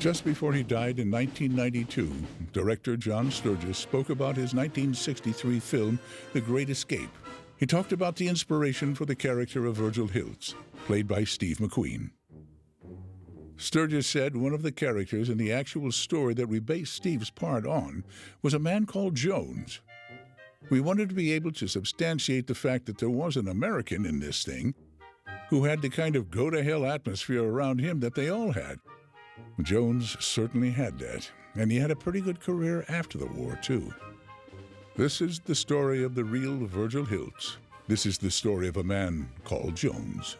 Just before he died in 1992, director John Sturges spoke about his 1963 film, The Great Escape. He talked about the inspiration for the character of Virgil Hilts, played by Steve McQueen. Sturges said one of the characters in the actual story that we based Steve's part on was a man called Jones. We wanted to be able to substantiate the fact that there was an American in this thing who had the kind of go-to-hell atmosphere around him that they all had. Jones certainly had that, and he had a pretty good career after the war, too. This is the story of the real Virgil Hilts. This is the story of a man called Jones.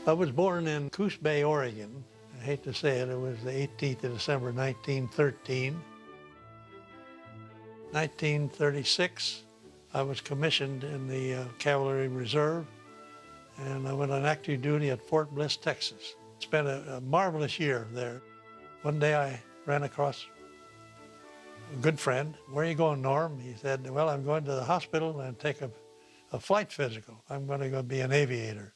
I was born in Coos Bay, Oregon. I hate to say it, it was the 18th of December, 1913. 1936, I was commissioned in the Cavalry Reserve, and I went on active duty at Fort Bliss, Texas. Spent a marvelous year there. One day I ran across a good friend. "Where are you going, Norm?" He said, "Well, I'm going to the hospital and take a flight physical. I'm going to go be an aviator."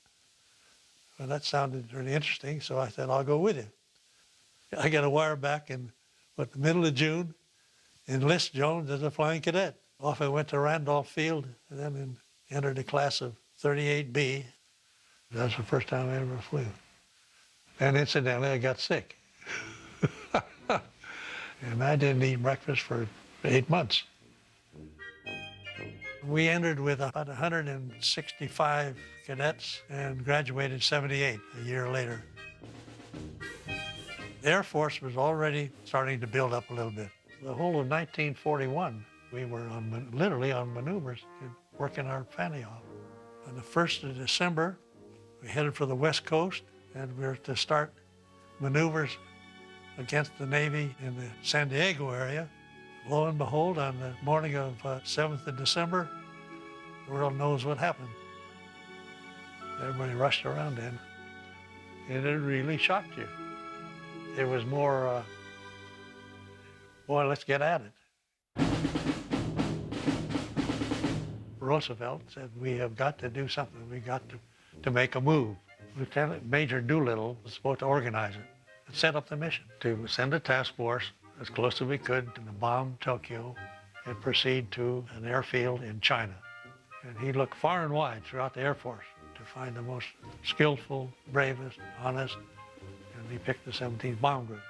Well, that sounded really interesting, so I said, "I'll go with you." I got a wire back in the middle of June, enlist Jones as a flying cadet. Off I went to Randolph Field, and then entered the class of 38B. That was the first time I ever flew. And incidentally, I got sick. And I didn't eat breakfast for 8 months. We entered with about 165 cadets and graduated 78 a year later. The Air Force was already starting to build up a little bit. The whole of 1941, we were literally on maneuvers, working our fanny off. On the 1st of December, we headed for the West Coast, and we were to start maneuvers against the Navy in the San Diego area. Lo and behold, on the morning of 7th of December, the world knows what happened. Everybody rushed around then, and it really shocked you. It was more, boy, let's get at it. Roosevelt said, "We have got to do something. We got to make a move." Lieutenant Major Doolittle was supposed to organize it and set up the mission to send a task force as close as we could to bomb Tokyo and proceed to an airfield in China. And he looked far and wide throughout the Air Force to find the most skillful, bravest, honest, and he picked the 17th Bomb Group.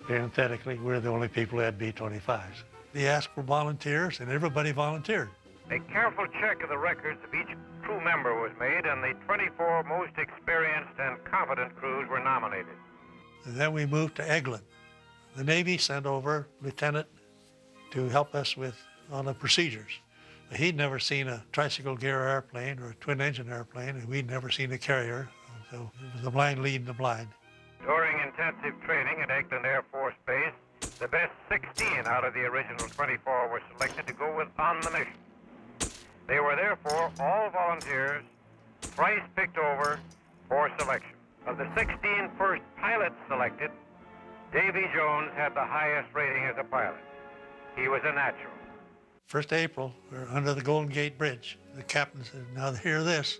Parenthetically, we're the only people who had B-25s. He asked for volunteers, and everybody volunteered. A careful check of the records of each crew member was made, and the 24 most experienced and competent crews were nominated. And then we moved to Eglin. The Navy sent over a lieutenant to help us with on the procedures. He'd never seen a tricycle gear airplane or a twin-engine airplane, and we'd never seen a carrier, so it was the blind leading the blind. During intensive training at Eglin Air Force Base, the best 16 out of the original 24 were selected to go on the mission. They were therefore all volunteers, thrice picked over for selection. Of the 16 first pilots selected, Davy Jones had the highest rating as a pilot. He was a natural. 1st April, we were under the Golden Gate Bridge. The captain said, "Now hear this.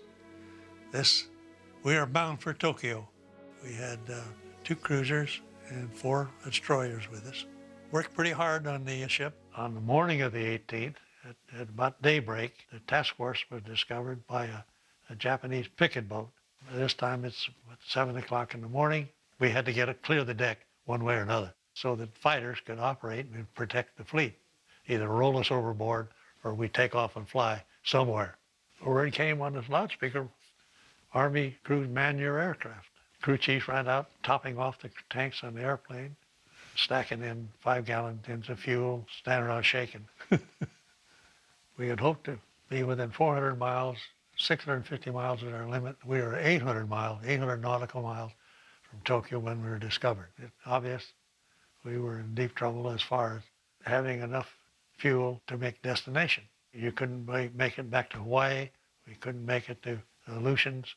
We are bound for Tokyo." We had 2 cruisers and 4 destroyers with us. Worked pretty hard on the ship. On the morning of the 18th, at about daybreak, the task force was discovered by a Japanese picket boat. This time it's 7 o'clock in the morning. We had to clear the deck one way or another so that fighters could operate and protect the fleet. Either roll us overboard or we take off and fly somewhere. Word came on this loudspeaker, "Army crews man your aircraft." Crew chief ran out, topping off the tanks on the airplane, stacking in 5-gallon tins of fuel, standing around shaking. We had hoped to be within 400 miles, 650 miles is our limit. We were 800 nautical miles from Tokyo when we were discovered. It's obvious we were in deep trouble as far as having enough fuel to make destination. You couldn't make it back to Hawaii. We couldn't make it to the Aleutians.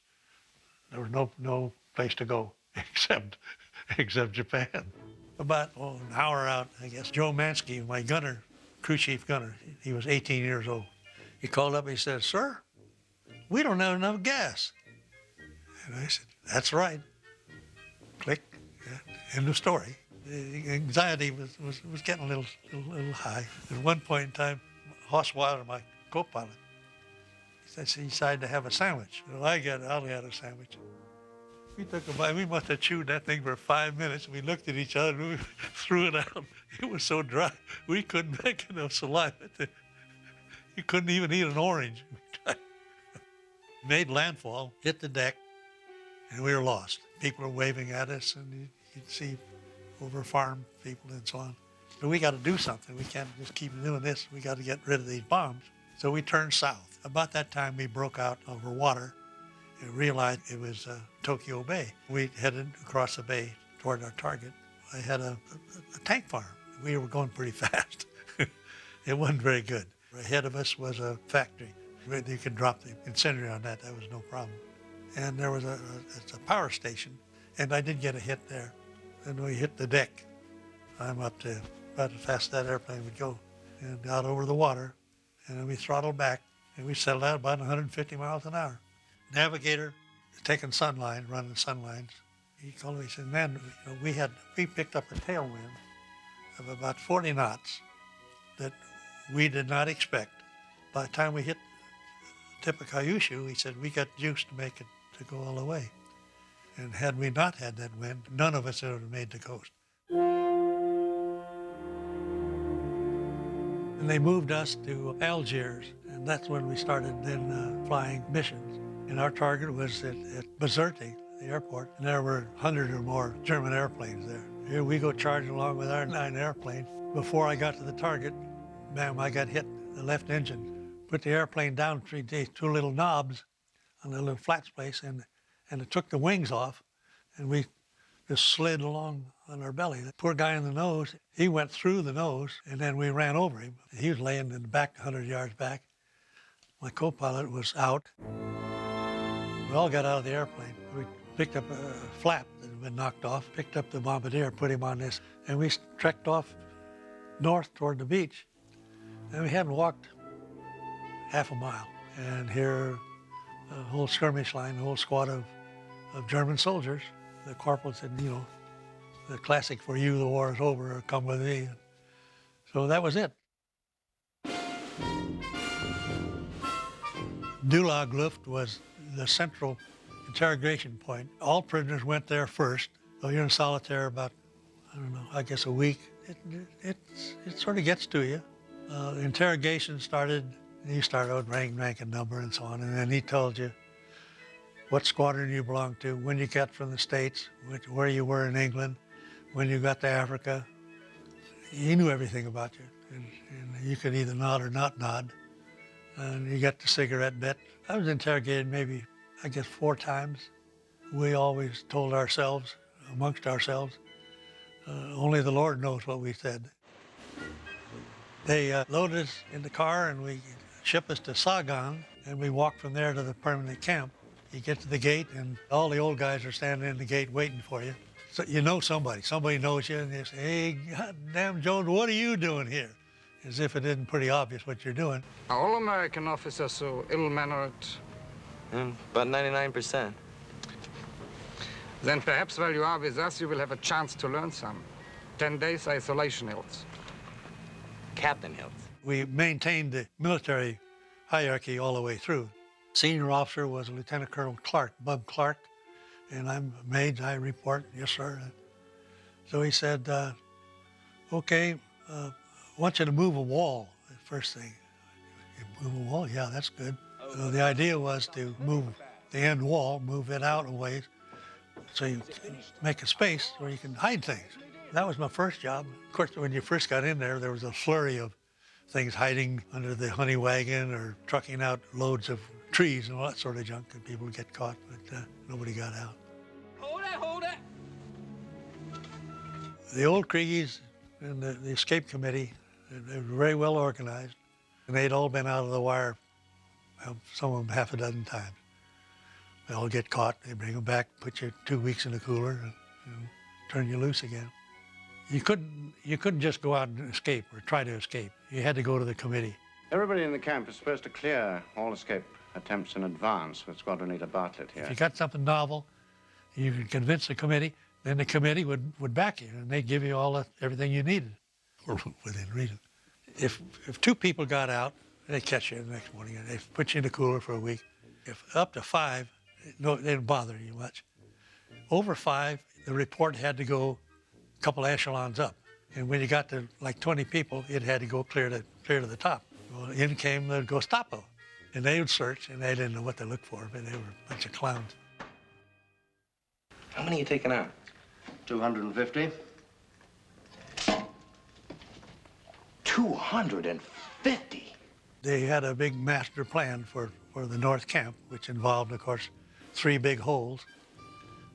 There was no place to go except Japan. About an hour out, I guess, Joe Mansky, my gunner, crew chief gunner, he was 18 years old. He called up and he said, "Sir, we don't have enough gas." And I said, "That's right." Click, end of story. The anxiety was getting a little high. At one point in time, Hoss Wilder, my co-pilot, he decided to have a sandwich. Well, I had a sandwich. We took a bite. We must have chewed that thing for 5 minutes. We looked at each other and we threw it out. It was so dry, we couldn't make enough saliva. You couldn't even eat an orange. Made landfall, hit the deck, and we were lost. People were waving at us, and you'd see over farm people and so on. But we got to do something. We can't just keep doing this. We got to get rid of these bombs. So we turned south. About that time, we broke out over water and realized it was Tokyo Bay. We headed across the bay toward our target. I had a tank farm. We were going pretty fast. It wasn't very good. Ahead of us was a factory. You could drop the incendiary on that. That was no problem. And there was a power station, and I did get a hit there. And we hit the deck. I'm up to about as fast as that airplane would go, and got over the water, and then we throttled back, and we settled out about 150 miles an hour. Navigator, taking sunline, running sunlines. He called me, he said, "Man, we picked up a tailwind of about 40 knots that we did not expect. By the time we hit the tip of Kyushu," he said, "we got juice to make it to go all the way." And had we not had that wind, none of us would have made the coast. And they moved us to Algiers, and that's when we started then flying missions. And our target was at Bizerte, the airport, and there were 100 or more German airplanes there. Here we go charging along with our 9 airplanes. Before I got to the target, bam, I got hit, the left engine. Put the airplane down, 2 little knobs on the little flats place, and it took the wings off, and we just slid along on our belly. The poor guy in the nose, he went through the nose, and then we ran over him. He was laying in the back, 100 yards back. My co-pilot was out. We all got out of the airplane. We picked up a flap that had been knocked off, picked up the bombardier, put him on this, and we trekked off north toward the beach. And we hadn't walked half a mile. And here, a whole skirmish line, a whole squad of German soldiers. The corporal said, the classic, "For you, the war is over, or come with me." So that was it. Dulag Luft was the central interrogation point. All prisoners went there first. So you're in solitary about, I guess a week. It sort of gets to you. The interrogation started, you start out rank and number and so on, and then he told you what squadron you belonged to, when you got from the States, where you were in England, when you got to Africa. He knew everything about you, and you could either nod or not nod. And you got the cigarette bit. I was interrogated maybe, 4 times. We always told ourselves, amongst ourselves, only the Lord knows what we said. They loaded us in the car and we shipped us to Saigon, and we walked from there to the permanent camp. You get to the gate and all the old guys are standing in the gate waiting for you. So you know somebody knows you, and they say, "Hey, goddamn Jones, what are you doing here?" As if it isn't pretty obvious what you're doing. Are all American officers so ill-mannered? About 99%. Then perhaps while you are with us, you will have a chance to learn some. 10 days isolation, Hilts. Captain Hilts. We maintained the military hierarchy all the way through. Senior officer was Lieutenant Colonel Clark, Bub Clark, and I'm a mage. I report, "Yes, sir." So he said, "Okay, I want you to move a wall." The first thing, "You move a wall? Yeah, that's good." So the idea was to move the end wall, move it out a ways, so you make a space where you can hide things. That was my first job. Of course, when you first got in there was a flurry of things hiding under the honey wagon or trucking out loads of trees and all that sort of junk, and people would get caught, but nobody got out. Hold it! The old Kriegies and the escape committee, they were very well organized, and they'd all been out of the wire, some of them half a dozen times. They all get caught, they bring them back, put you 2 weeks in the cooler, and turn you loose again. You couldn't just go out and escape or try to escape. You had to go to the committee. Everybody in the camp is supposed to clear all escape attempts in advance with Squadron Leader Bartlett here. If you got something novel, you could convince the committee, then the committee would back you, and they'd give you everything you needed, or within reason. If two people got out, they catch you the next morning, and they put you in the cooler for a week. If up to 5, no, they didn't bother you much. Over 5, the report had to go a couple echelons up. And when you got to like 20 people, it had to go clear to the top. Well, in came the Gestapo, and they would search, and they didn't know what to look for, but they were a bunch of clowns. How many are you taking out? 250. 250? They had a big master plan for the North Camp, which involved, of course, 3 big holes.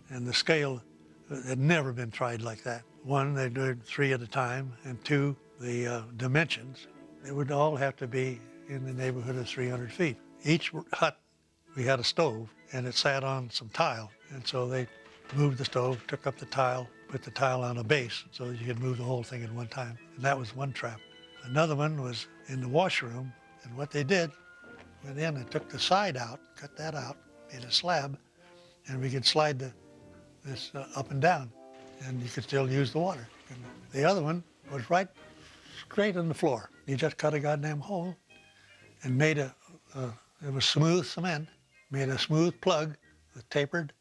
And the scale had never been tried like that. 1, they did 3 at a time, and 2, the dimensions. They would all have to be in the neighborhood of 300 feet. Each hut, we had a stove, and it sat on some tile. And so they moved the stove, took up the tile, put the tile on a base so that you could move the whole thing at one time. And that was one trap. Another one was in the washroom, and what they did, went in and took the side out, cut that out, made a slab, and we could slide this up and down, and you could still use the water. And the other one was right straight on the floor. You just cut a goddamn hole and made it was smooth cement, made a smooth plug that tapered,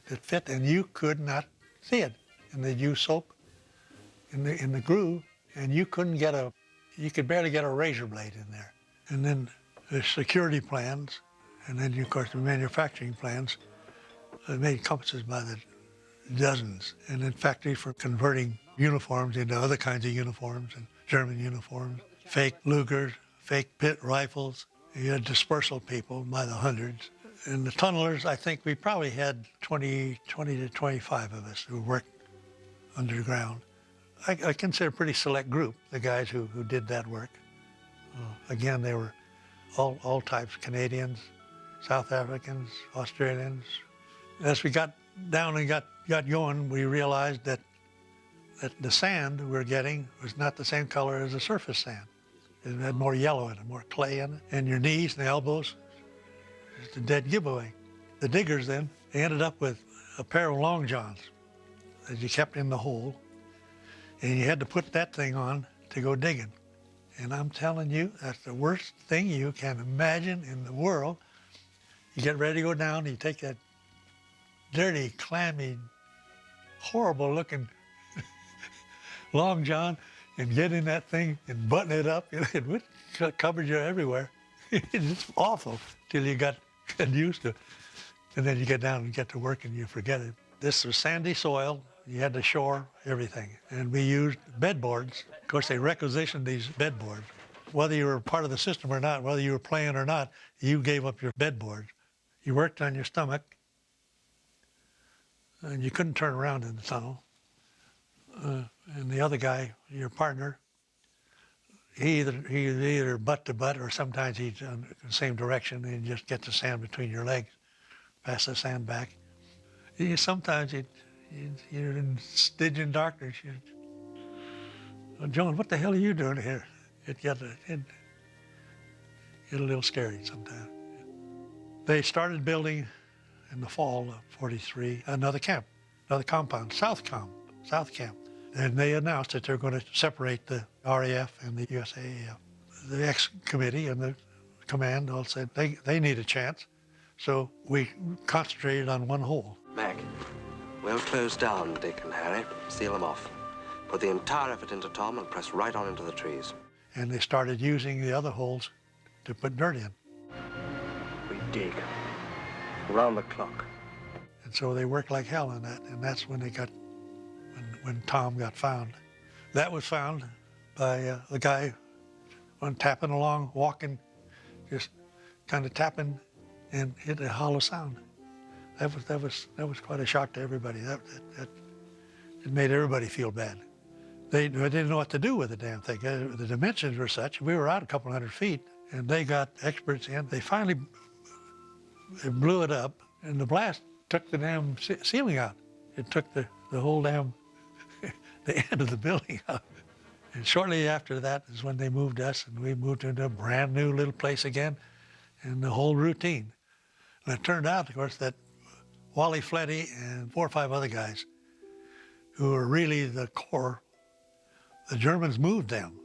that fit, and you could not see it. And they'd use soap in the groove, and you could barely get a razor blade in there. And then the security plans, and then of course the manufacturing plans, they made compasses by the dozens, and then factories for converting uniforms into other kinds of uniforms, and German uniforms, fake Lugers, fake pit rifles. You had dispersal people by the hundreds. And the tunnelers, I think we probably had 20 to 25 of us who worked underground. I consider a pretty select group, the guys who did that work. Again, they were all types, Canadians, South Africans, Australians. As we got down and got going, we realized that the sand we were getting was not the same color as the surface sand. It had more yellow in it, more clay in it. And your knees and elbows, it's a dead giveaway. The diggers then, they ended up with a pair of long johns that you kept in the hole, and you had to put that thing on to go digging. And I'm telling you, that's the worst thing you can imagine in the world. You get ready to go down, and you take that dirty, clammy, horrible-looking long john and get in that thing and button it up. It covered you everywhere. It's awful till you got used to it. And then you get down and get to work and you forget it. This was sandy soil. You had to shore everything. And we used bedboards. Of course, they requisitioned these bedboards. Whether you were part of the system or not, whether you were playing or not, you gave up your bedboard. You worked on your stomach, and you couldn't turn around in the tunnel. And the other guy, your partner, he either butt to butt, or sometimes he's in the same direction, and you just get the sand between your legs, pass the sand back. Sometimes you're in Stygian darkness. Well, John, what the hell are you doing here? It get a little scary sometimes. They started building in the fall of '43 another camp, another compound, South Camp. And they announced that they're going to separate the RAF and the USAAF. The ex-committee and the command all said they need a chance, so we concentrated on one hole. Mac, we'll close down Dick and Harry, seal them off. Put the entire effort into Tom and press right on into the trees. And they started using the other holes to put dirt in. We dig. Around the clock. And so they worked like hell on that, and that's when when Tom got found. That was found by the guy when tapping along, walking, just kind of tapping, and hit a hollow sound. That was quite a shock to everybody. It made everybody feel bad. They didn't know what to do with the damn thing. The dimensions were such. We were out a couple hundred feet, and they got experts in. They finally blew it up, and the blast took the damn ceiling out. It took the whole damn the end of the building out. And shortly after that is when they moved us, and we moved into a brand new little place again, and the whole routine. And it turned out, of course, that Wally Fletty and 4 or 5 other guys who were really the core, the Germans moved them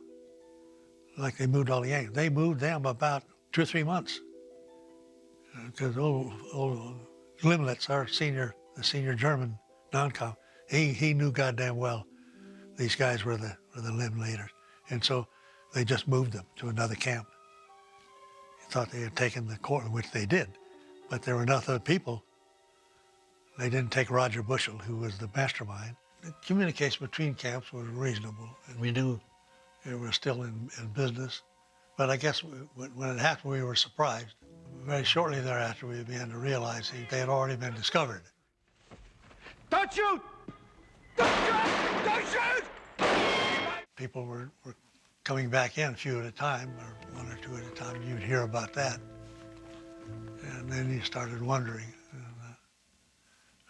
like they moved all the Yankees. They moved them about 2 or 3 months. Because old Limlitz, the senior German non-com, he knew goddamn well these guys were the limb leaders. And so they just moved them to another camp. He thought they had taken the core, which they did. But there were enough other people. They didn't take Roger Bushell, who was the mastermind. The communication between camps was reasonable, and we knew they were still in business. But I guess when it happened, we were surprised. Very shortly thereafter, we began to realize they had already been discovered. Don't shoot! Don't shoot! Don't shoot! People were coming back in a few at a time, or 1 or 2 at a time. You'd hear about that. And then you started wondering.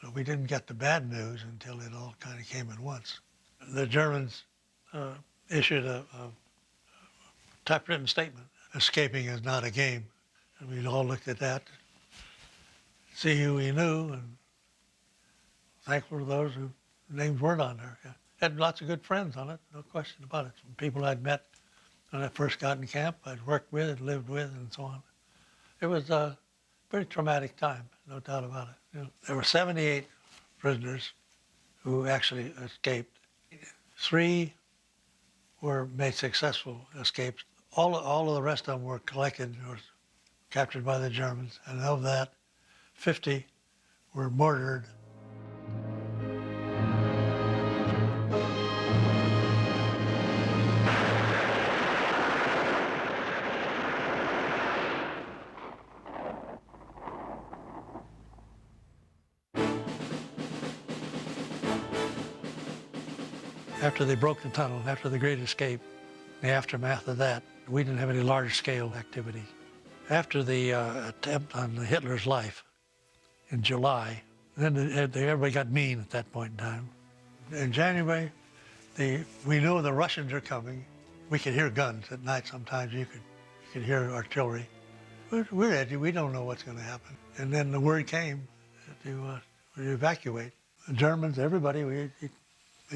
So we didn't get the bad news until it all kind of came at once. The Germans issued a typewritten statement. Escaping is not a game. And we all looked at that, see who we knew, and thankful to those whose names weren't on there. Had lots of good friends on it, no question about it. Some people I'd met when I first got in camp, I'd worked with and lived with and so on. It was a pretty traumatic time, no doubt about it. You know, there were 78 prisoners who actually escaped. 3 were made successful escapes. All of the rest of them were collected or captured by the Germans, and of that, 50 were murdered. After they broke the tunnel, after the Great Escape, the aftermath of that, we didn't have any large-scale activity. After the attempt on Hitler's life in July, then everybody got mean at that point in time. In January, we knew the Russians are coming. We could hear guns at night sometimes. You could hear artillery. We're edgy. We don't know what's going to happen. And then the word came to evacuate. The Germans, everybody, we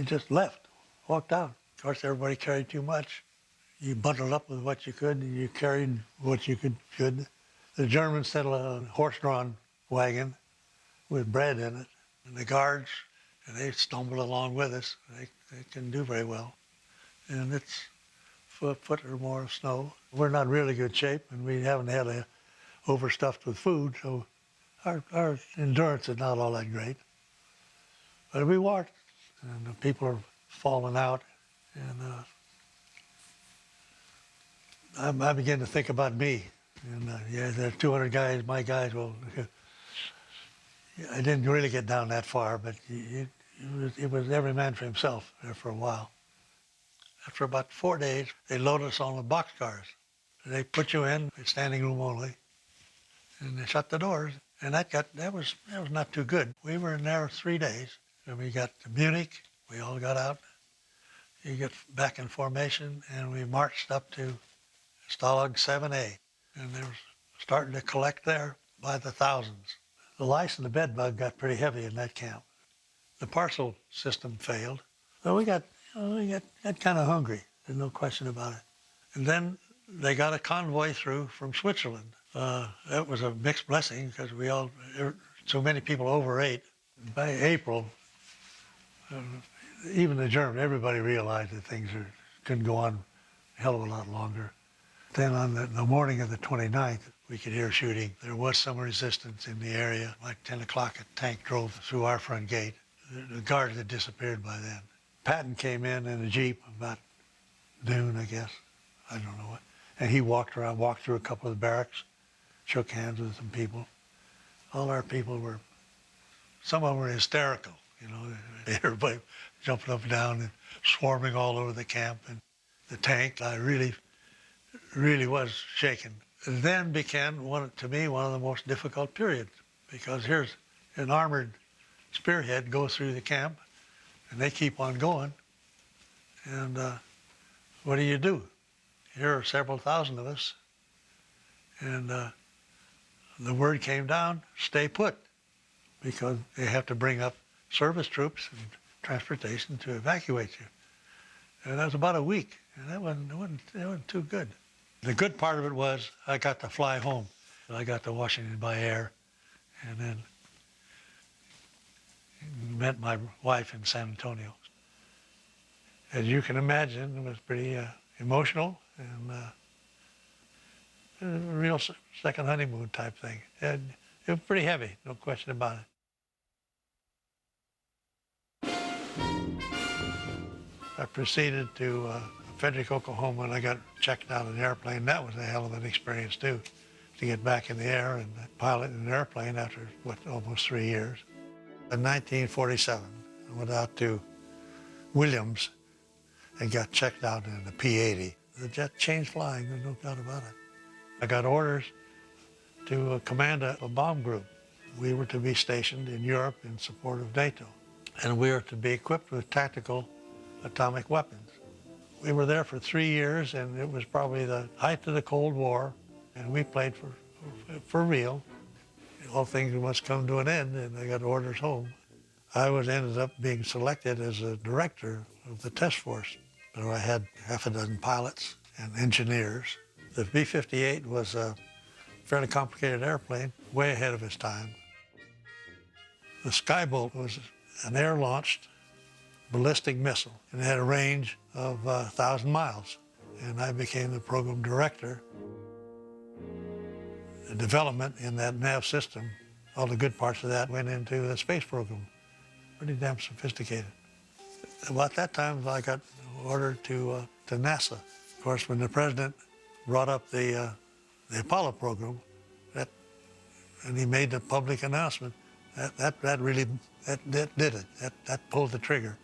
just left, walked out. Of course, everybody carried too much. You bundled up with what you could, and you carried what you could. The Germans sent a horse-drawn wagon with bread in it, and the guards, and they stumbled along with us. They couldn't do very well. And it's a foot or more of snow. We're not in really good shape, and we haven't had overstuffed with food, so our endurance is not all that great. But we walked, and the people are falling out, and I began to think about me. And yeah, there are 200 guys, my guys. Well, I didn't really get down that far, but it was every man for himself there for a while. After about 4 days, they loaded us on the boxcars. They put you in, standing room only, and they shut the doors. And that was not too good. We were in there 3 days, and we got to Munich. We all got out. You get back in formation, and we marched up to Stalag 7A, and they were starting to collect there by the thousands. The lice and the bed bug got pretty heavy in that camp. The parcel system failed, so we got kind of hungry. There's no question about it. And then they got a convoy through from Switzerland. That was a mixed blessing because so many people overate. By April, even the Germans, everybody realized that things couldn't go on a hell of a lot longer. Then on the morning of the 29th, we could hear shooting. There was some resistance in the area. Like 10 o'clock, a tank drove through our front gate. The guards had disappeared by then. Patton came in a Jeep about noon, I guess. I don't know what. And he walked through a couple of the barracks, shook hands with some people. All our people some of them were hysterical, you know. Everybody jumping up and down and swarming all over the camp. And the tank, I really was shaken. And then began, to me, one of the most difficult periods, because here's an armored spearhead go through the camp, and they keep on going. And what do you do? Here are several thousand of us, and the word came down, stay put, because they have to bring up service troops and transportation to evacuate you. And that was about a week, and that wasn't too good. The good part of it was I got to fly home. I got to Washington by air, and then met my wife in San Antonio. As you can imagine, it was pretty emotional and a real second honeymoon type thing. And it was pretty heavy, no question about it. I proceeded to Frederick, Oklahoma, and I got checked out of an airplane. That was a hell of an experience, too, to get back in the air and pilot an airplane after, almost 3 years. In 1947, I went out to Williams and got checked out in the P-80. The jet changed flying, there's no doubt about it. I got orders to command a bomb group. We were to be stationed in Europe in support of NATO, and we were to be equipped with tactical atomic weapons. We were there for 3 years, and it was probably the height of the Cold War, and we played for real. All things must come to an end, and I got orders home. I ended up being selected as a director of the test force. So I had half a dozen pilots and engineers. The B-58 was a fairly complicated airplane, way ahead of its time. The Skybolt was an air-launched ballistic missile, and it had a range of 1,000 miles. And I became the program director. The development in that nav system, all the good parts of that went into the space program. Pretty damn sophisticated. About that time, I got ordered to NASA. Of course, when the president brought up the Apollo program, and he made the public announcement, that really did it. That pulled the trigger.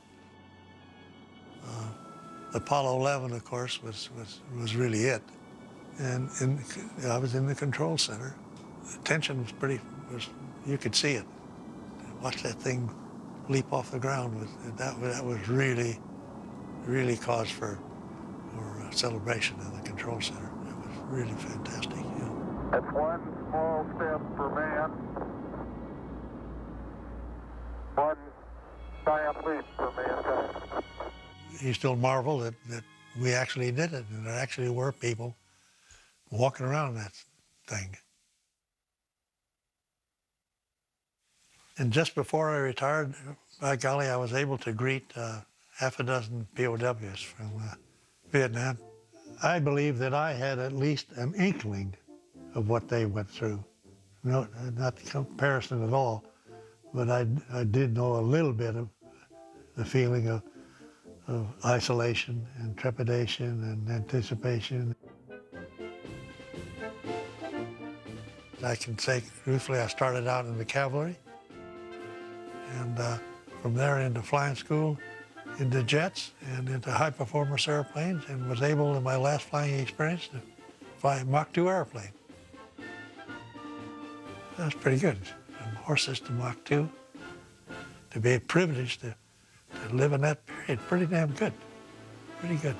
Apollo 11, of course, was really it. And I was in the control center. The tension was you could see it. Watch that thing leap off the ground. That was really cause for celebration in the control center. It was really fantastic. Yeah. That's one small step for man, one giant leap for mankind. He still marveled that we actually did it, and there actually were people walking around that thing. And just before I retired, by golly, I was able to greet half a dozen POWs from Vietnam. I believe that I had at least an inkling of what they went through. No, not the comparison at all, but I did know a little bit of the feeling of isolation and trepidation and anticipation. I can say truthfully, I started out in the cavalry, and from there into flying school, into jets, and into high-performance airplanes, and was able, in my last flying experience, to fly a Mach 2 airplane. That was pretty good. From horses to Mach 2, to be privileged to live in that period, pretty damn good. Pretty good.